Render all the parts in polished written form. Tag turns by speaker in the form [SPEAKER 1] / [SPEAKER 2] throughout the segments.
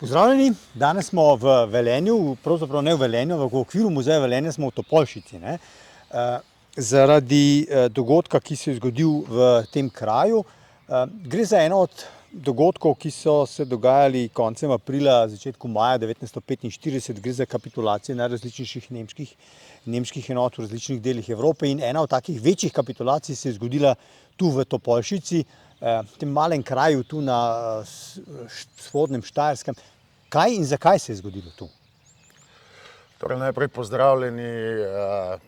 [SPEAKER 1] Pozdravljeni, danes smo v Velenju, pravzaprav ne v Velenju, v okviru muzeja Velenja smo v Topolšici. Zaradi dogodka, ki se je zgodil v tem kraju. Gre za eno od dogodkov, ki so se dogajali koncem aprila, začetku maja 1945. Gre za kapitulacije najrazličnejših nemških enot v različnih delih Evrope in ena od takih večjih kapitulacij se je zgodila tu v Topolšici, v tem malem kraju tu na vzhodnem Štajerskem. Kaj in zakaj se je zgodilo tu?
[SPEAKER 2] Torej, najprej pozdravljeni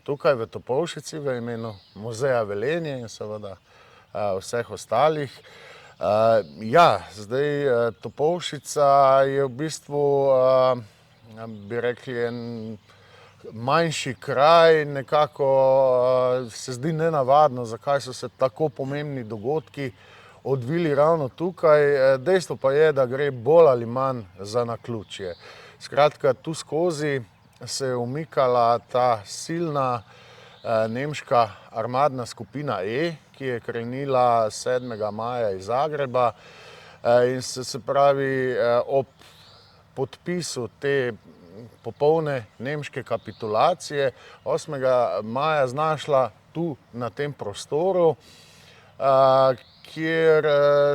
[SPEAKER 2] tukaj v Topolšici v imenu muzeja Velenje in seveda vseh ostalih. Topolšica je v bistvu, bi rekli, en manjši kraj, nekako se zdi nenavadno, zakaj so se tako pomembni dogodki odvili ravno tukaj. Dejstvo pa je, da gre bolj ali manj za naključje. Skratka, tu skozi se je umikala ta silna nemška armadna skupina E, ki je krenila 7. maja iz Zagreba in se pravi ob podpisu te popolne nemške kapitulacije 8. maja znašla tu na tem prostoru, kjer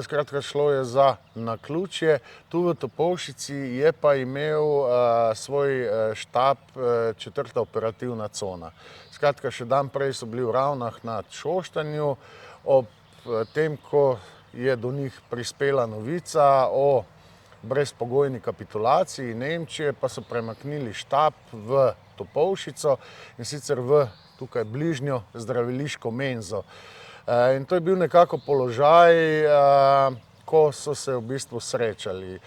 [SPEAKER 2] skratka šlo je za naključje. Tu v Topolšici je pa imel svoj štab 4. operativna cona. Skratka, še dan prej so bili v Ravnah nad Šoštanju, ob tem, ko je do njih prispela novica o brezpogojni kapitulaciji Nemčije, pa so premaknili štab v Topolšico in sicer v tukaj bližnjo zdraviliško menzo. In to je bil nekako položaj, ko so se v bistvu srečali.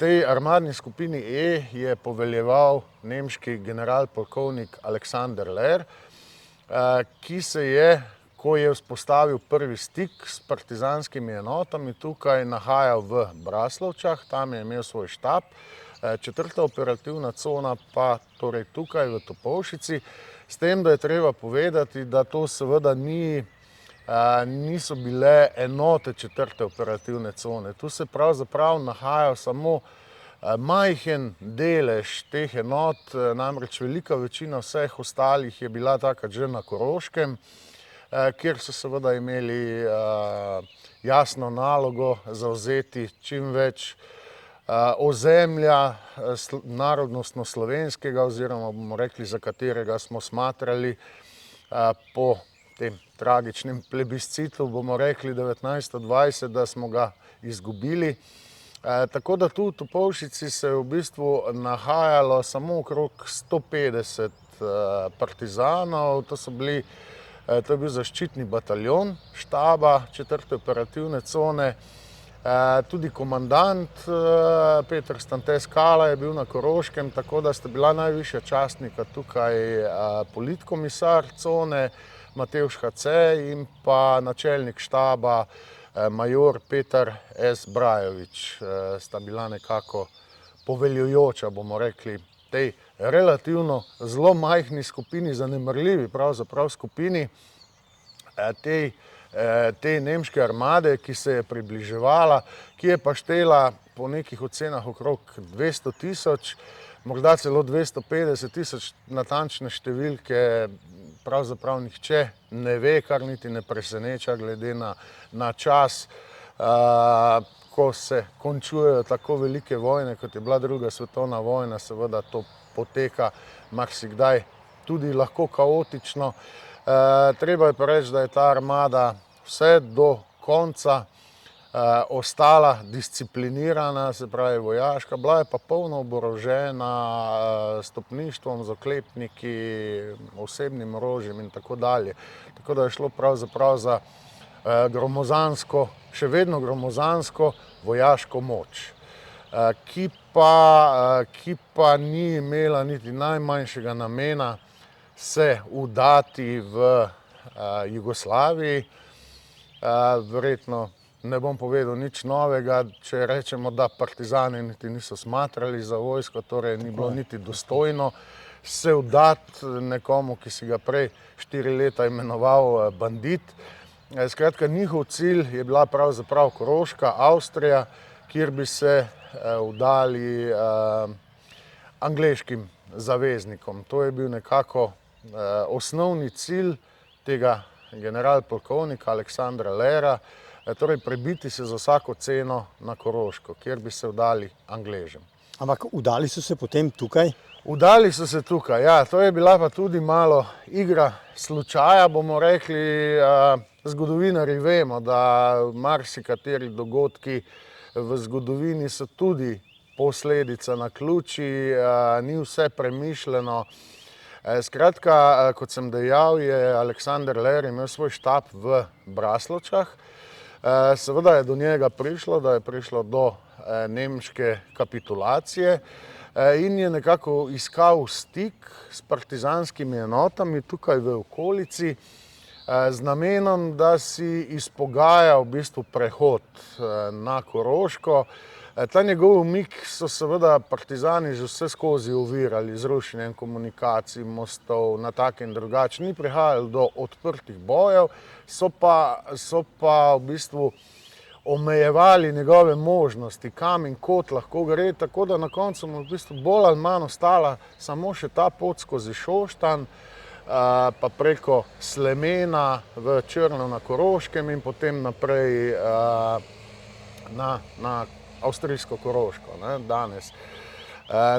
[SPEAKER 2] Tej armadni skupini E je poveljeval nemški generalpolkovnik Alexander Lehr, ki se je, ko je vzpostavil prvi stik s partizanskimi enotami, tukaj nahajal v Braslovčah, tam je imel svoj štab, 4. operativna cona pa torej tukaj v Topolšici, s tem, da je treba povedati, da to seveda niso bile enote 4. operativne cone. Tu se pravzaprav nahajal samo majhen delež teh enot, namreč velika večina vseh ostalih je bila takrat že na Koroškem, kjer so seveda imeli jasno nalogo zavzeti čim več ozemlja narodnostno slovenskega oziroma bomo rekli, za katerega smo smatrali po tem tragičnem plebiscitu, bomo rekli 1920, da smo ga izgubili. Tako da tu v Topolšici se je v bistvu nahajalo samo okrog 150 partizanov, to je bil zaščitni bataljon štaba 4. operativne cone. Tudi komandant Peter Stante Skala je bil na Koroškem, tako da sta bila najvišja častnika tukaj politkomisar cone Matevž HC in pa načelnik štaba major Peter S. Brajovič. Sta bila nekako poveljujoča, bomo rekli, tej relativno zelo majhni skupini, zanemarljivi pravzaprav skupini te nemške armade, ki se je približevala, ki je pa štela po nekih ocenah okrog 200 tisoč, morda celo 250 tisoč, natančne številke pravzaprav nihče ne ve, kar niti ne preseneča glede na čas, ko se končujejo tako velike vojne, kot je bila druga svetovna vojna, seveda to poteka marsikdaj tudi lahko kaotično. Treba je pa reči, da je ta armada vse do konca ostala disciplinirana, se pravi vojaška, bila je pa polno oborožena stopništvom, z oklepniki, osebnim orožjem in tako dalje. Tako da je šlo pravzaprav za gromozansko, še vedno gromozansko vojaško moč, ki pa ni imela niti najmanjšega namena se vdati v Jugoslaviji. Verjetno ne bom povedal nič novega, če rečemo, da partizani niti niso smatrali za vojsko, torej ni bilo niti dostojno se vdati nekomu, ki si ga prej 4 leta imenoval bandit. Skratka, njihov cilj je bila pravzaprav Koroška, Avstrija, kjer bi se vdali angleškim zaveznikom. To je bil nekako osnovni cilj tega generalpolkovnika Aleksandra Lera, torej prebiti se za vsako ceno na Koroško, kjer bi se vdali Angležem.
[SPEAKER 1] Ampak vdali so se potem tukaj?
[SPEAKER 2] Vdali so se tukaj, ja, to je bila pa tudi malo igra slučaja, bomo rekli. Zgodovinarji vemo, da marsikateri dogodki v zgodovini so tudi posledica naključij, ni vse premišljeno. Skratka, kot sem dejal, je Aleksander Ler imel svoj štab v Braslovčah. Seveda je do njega prišlo, da je prišlo do nemške kapitulacije in je nekako iskal stik s partizanskimi enotami tukaj v okolici z namenom, da si izpogaja v bistvu prehod na Koroško. Ta njegov umik so seveda partizani že vse skozi ovirali z rušenjem komunikacij, mostov, na tak in drugače. Ni prihajalo do odprtih bojev, so pa v bistvu omejevali njegove možnosti, kam in kot lahko gre, tako da na koncu mu v bistvu bolj ali manj ostala samo še ta pot skozi Šoštanj, pa preko Slemena v Črno na Koroškem in potem naprej na avstrijsko Koroško, danes.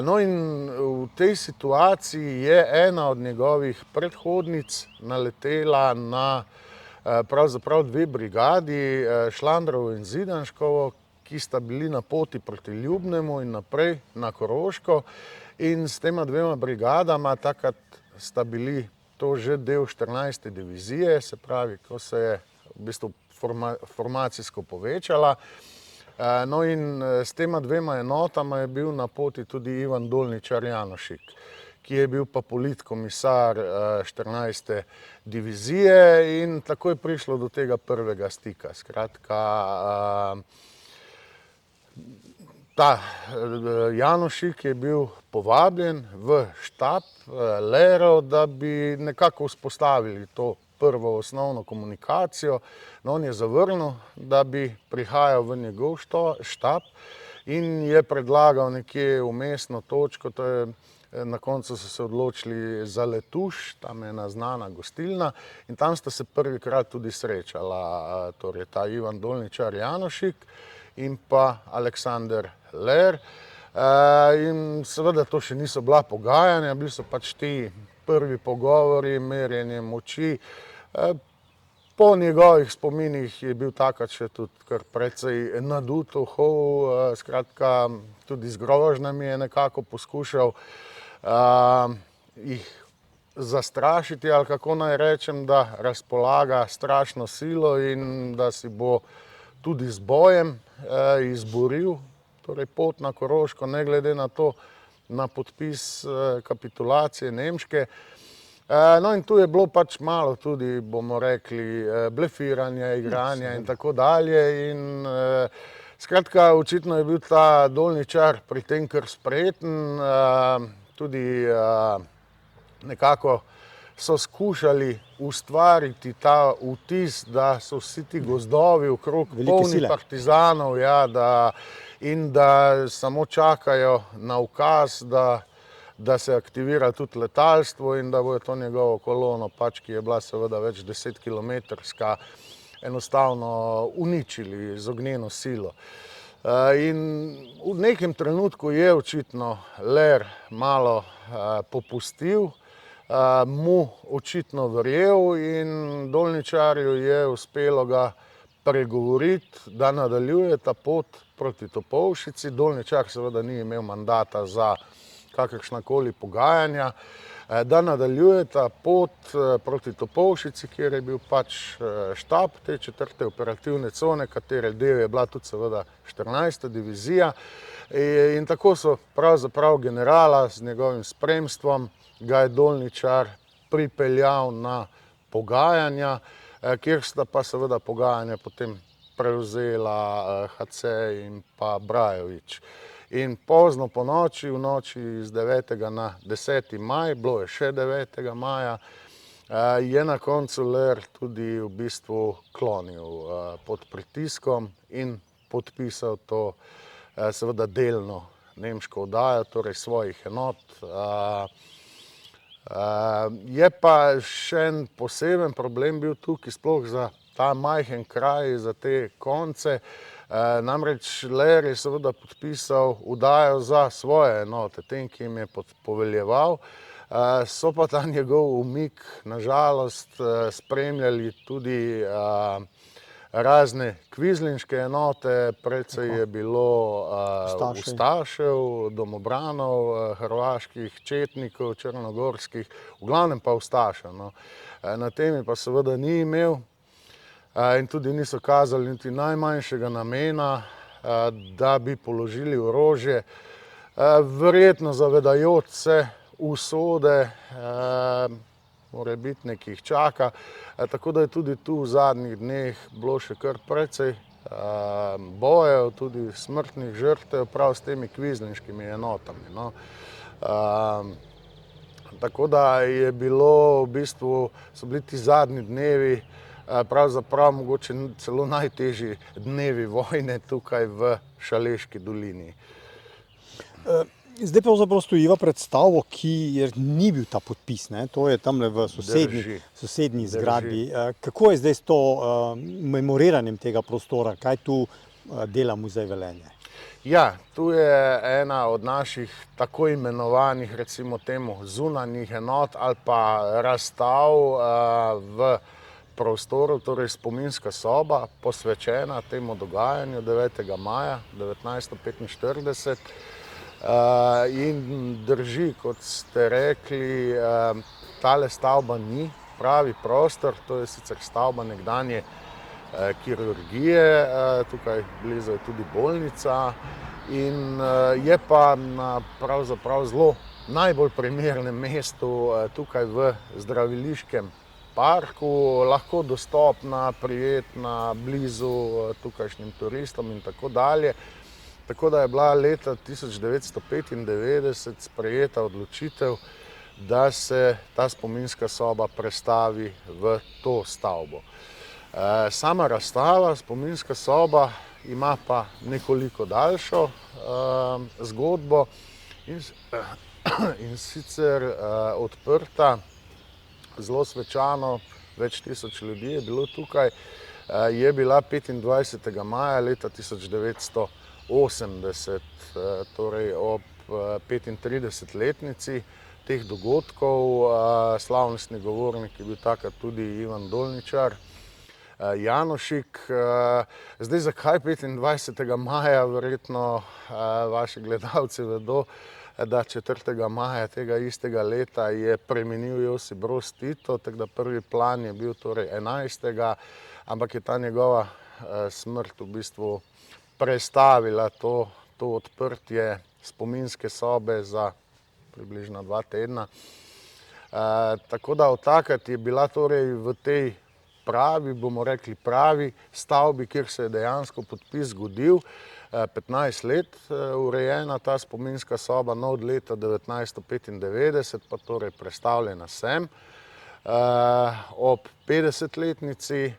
[SPEAKER 2] No in v tej situaciji je ena od njegovih predhodnic naletela na pravzaprav dve brigadi, Šlandrovo in Zidanškovo, ki sta bili na poti proti Ljubnemu in naprej na Koroško. In s tema dvema brigadama takrat sta bili to že del 14. divizije, se pravi, ko se je v bistvu formacijsko povečala. No in s tema dvema enotama je bil na poti tudi Ivan Dolničar Janošik, ki je bil pa politkomisar 14. divizije in tako je prišlo do tega prvega stika. Skratka, ta Janošik je bil povabljen v štab Lerov, da bi nekako vzpostavili to prvo osnovno komunikacijo. No, on je zavrnil, da bi prihajal v njegov štab in je predlagal nekje vmesno točko, to je na koncu so se odločili za Letuš, tam je ena znana gostilna in tam sta se prvikrat tudi srečala, torej ta Ivan Dolničar Janošik in pa Aleksander Ler. In seveda to še niso bila pogajanja, bili so pač ti prvi pogovori, merjenje moči. Po njegovih spominih je bil takrat še tudi kar precej nadut ohol, skratka tudi z grožnjami je nekako poskušal jih zastrašiti, ali kako naj rečem, da razpolaga strašno silo in da si bo tudi z bojem izboril torej pot na Koroško, ne glede na to, na podpis kapitulacije nemške. No in tu je bilo pač malo tudi, bomo rekli, blefiranja, igranja in tako dalje. In skratka, očitno je bil ta Dolničar pri tem kar spreten, tudi nekako so skušali ustvariti ta vtis, da so vsi ti gozdovi okrog polni partizanov, ja, in da samo čakajo na ukaz, da se aktivira tudi letalstvo in da bojo to njegovo kolono, pač, ki je bila seveda več 10-kilometrska, enostavno uničili z ognjeno silo. In v nekem trenutku je očitno Ler malo popustil, mu očitno verjel in Dolničarju je uspelo ga pregovoriti, da nadaljuje ta pot proti Topolšici. Dolničar seveda ni imel mandata za kakršnakoli pogajanja, da nadaljuje ta pot proti Topolšici, kjer je bil pač štab te 4. operativne cone, katere del je bila tudi seveda 14. divizija. In tako so pravzaprav generala z njegovim spremstvom ga je Dolničar pripeljal na pogajanja, kjer sta pa seveda pogajanja potem prevzela HC in pa Brajovič. In pozno po noči, v noči z 9. na 10. maj, bilo je še 9. maja, je na koncu Ler tudi v bistvu klonil pod pritiskom in podpisal to seveda delno nemško oddajo, torej svojih enot. Je pa še en poseben problem bil tukaj, sploh za ta majhen kraj, za te konce. Namreč Ler je seveda podpisal oddajo za svoje enote, tem, ki jim je poveljeval. So pa ta njegov umik, nažalost, spremljali tudi razne kvizlinške enote, precej je bilo ustašev, domobranov, hrvaških, četnikov, črnogorskih, v glavnem pa ustašev. Na tem je pa seveda ni imel in tudi niso kazali niti najmanjšega namena, da bi položili orožje, verjetno zavedajoč se usode morebitne, ki jih čaka. Tako da je tudi tu v zadnjih dneh bilo še kar precej bojev, tudi smrtnih žrtev prav s temi kvizlinškimi enotami. Tako da je bilo v bistvu, so bili ti zadnji dnevi pravzaprav mogoče celo najtežji dnevi vojne tukaj v Šaleški dolini.
[SPEAKER 1] Zdaj pravzaprav stojiva pred stavbo, kjer ni bil ta podpis, ne? To je tamle v sosednji zgradbi. Kako je zdaj s to memoriranjem tega prostora? Kaj tu dela Muzej Velenje?
[SPEAKER 2] Ja, tu je ena od naših tako imenovanih, recimo temu, zunanjih enot ali pa razstav v prostoru, torej spominska soba, posvečena temu dogajanju 9. maja 1945. In drži, kot ste rekli, tale stavba ni pravi prostor, to je sicer stavba nekdanje kirurgije, tukaj blizu je tudi bolnica in je pa na pravzaprav zelo najbolj primernem mestu tukaj v zdraviliškem parku, lahko dostopna, prijetna, blizu tukajšnjim turistom in tako dalje. Tako da je bila leta 1995 sprejeta odločitev, da se ta spominska soba prestavi v to stavbo. Sama razstava, spominska soba, ima pa nekoliko daljšo zgodbo in sicer odprta, zelo svečano, več tisoč ljudi je bilo tukaj, je bila 25. maja leta 1980, torej ob 35-letnici teh dogodkov. Slavnostni govornik je bil takrat tudi Ivan Dolničar, Janošik. Zdaj, zakaj 25. maja, verjetno vaši gledalci vedo, da 4. maja tega istega leta je preminil Josip Broz Tito, tako da prvi plan je bil torej 11. ampak je ta njegova smrt v bistvu prestavila to odprtje spominske sobe za približno 2 tedna. Tako da od takrat je bila torej v tej pravi, bomo rekli pravi stavbi, kjer se je dejansko podpis zgodil, 15 let urejena ta spominska soba, no od leta 1995 pa torej prestavljena sem. Ob 50-letnici,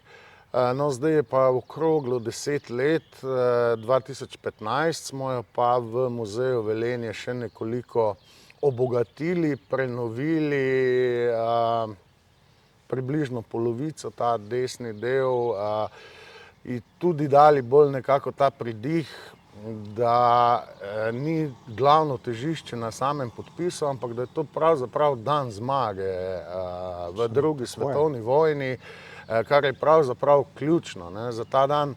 [SPEAKER 2] no zdaj je pa okroglo 10 let, 2015 smo jo pa v Muzeju Velenje še nekoliko obogatili, prenovili, približno polovico, ta desni del, in tudi dali bolj nekako ta pridih, da ni glavno težišče na samem podpisu, ampak da je to pravzaprav dan zmage v drugi svetovni vojni, kar je pravzaprav ključno. Za ta dan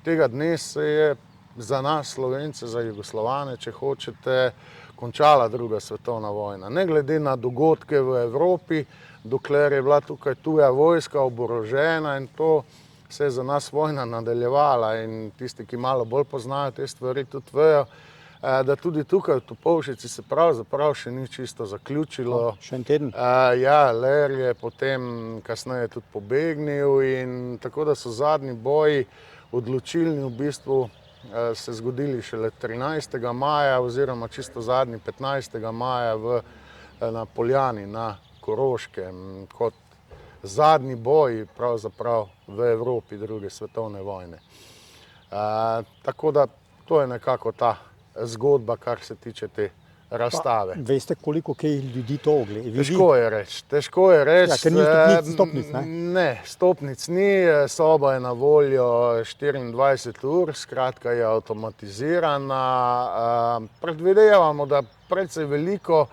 [SPEAKER 2] tega dne se je za nas Slovence, za Jugoslovane, če hočete, končala druga svetovna vojna. Ne glede na dogodke v Evropi, dokler je bila tukaj tuja vojska oborožena, in to se je za nas vojna nadaljevala, in tisti, ki malo bolj poznajo te stvari, tudi vejo, da tudi tukaj v Topolšici se pravzaprav še ni čisto zaključilo.
[SPEAKER 1] Še en teden?
[SPEAKER 2] Ja, Ler je potem kasneje tudi pobegnil in tako da so zadnji boji odločilni v bistvu se zgodili šele 13. maja oziroma čisto zadnji 15. maja na Poljani na Koroškem kot zadnji boji pravzaprav v Evropi druge svetovne vojne. Tako da To je nekako ta zgodba, kar se tiče te razstave.
[SPEAKER 1] Pa, veste, koliko kaj ljudi to vidi?
[SPEAKER 2] Težko je reči. Ja,
[SPEAKER 1] ker ni stopnic, ne?
[SPEAKER 2] Ne, stopnic ni, soba je na voljo 24 ur, skratka je avtomatizirana. Predvidevamo, da precej veliko,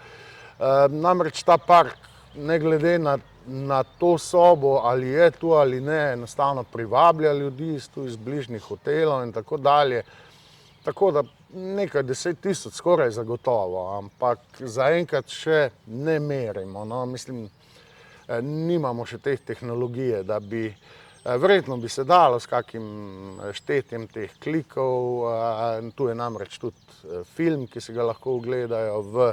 [SPEAKER 2] namreč ta park, ne glede na to sobo, ali je tu ali ne, enostavno privablja ljudi tu iz bližnjih hotelov in tako dalje. Tako da nekaj 10 000 skoraj zagotovo, ampak zaenkrat še ne merimo. No, mislim, nimamo še teh tehnologije, da bi, verjetno bi se dalo s kakim štetjem teh klikov, tu je namreč tudi film, ki se ga lahko ogledajo v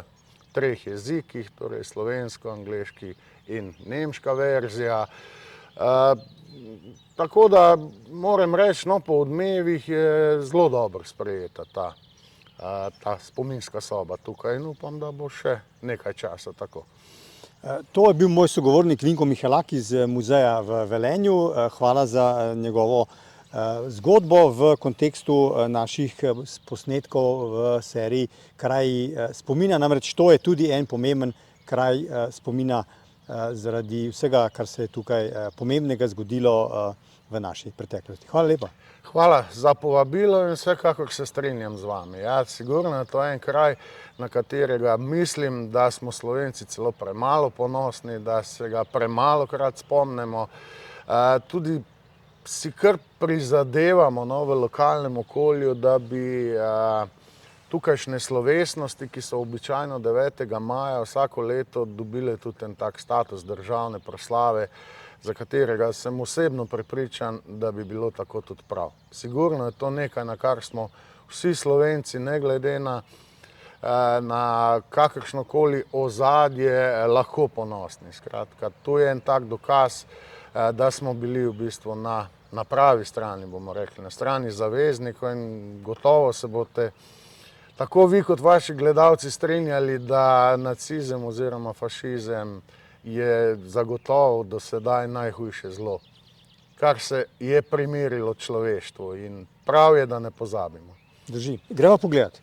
[SPEAKER 2] 3 jezikih, torej slovensko, angleški in nemška verzija. Tako da moram reči, no, po Odmevih je zelo dobro sprejeta ta spominska soba tukaj in upam, da bo še nekaj časa tako.
[SPEAKER 1] To je bil moj sogovornik Vinko Mihelak iz muzeja v Velenju. Hvala za njegovo zgodbo v kontekstu naših posnetkov v seriji Kraji spomina. Namreč to je tudi en pomemben kraj spomina zaradi vsega, kar se je tukaj pomembnega zgodilo v naši preteklosti. Hvala lepa.
[SPEAKER 2] Hvala za povabilo in vsekakor se strinjam z vami. Ja, sigurno je to en kraj, na katerega mislim, da smo Slovenci celo premalo ponosni, da se ga premalokrat spomnimo. Tudi si kar prizadevamo, no, v lokalnem okolju, da bi tukajšnje slovesnosti, ki so običajno 9. maja vsako leto dobile tudi en tak status državne proslave, za katerega sem osebno prepričan, da bi bilo tako tudi prav. Sigurno je to nekaj, na kar smo vsi Slovenci, ne glede na kakršnokoli ozadje, lahko ponosni. Skratka, tu je en tak dokaz, da smo bili v bistvu na pravi strani, bomo rekli, na strani zaveznikov in gotovo se boste tako vi kot vaši gledalci strinjali, da nacizem oziroma fašizem je zagotovo do sedaj najhujše zlo, kar se je primerilo človeštvu in prav je, da ne pozabimo.
[SPEAKER 1] Drži. Gremo pogledati.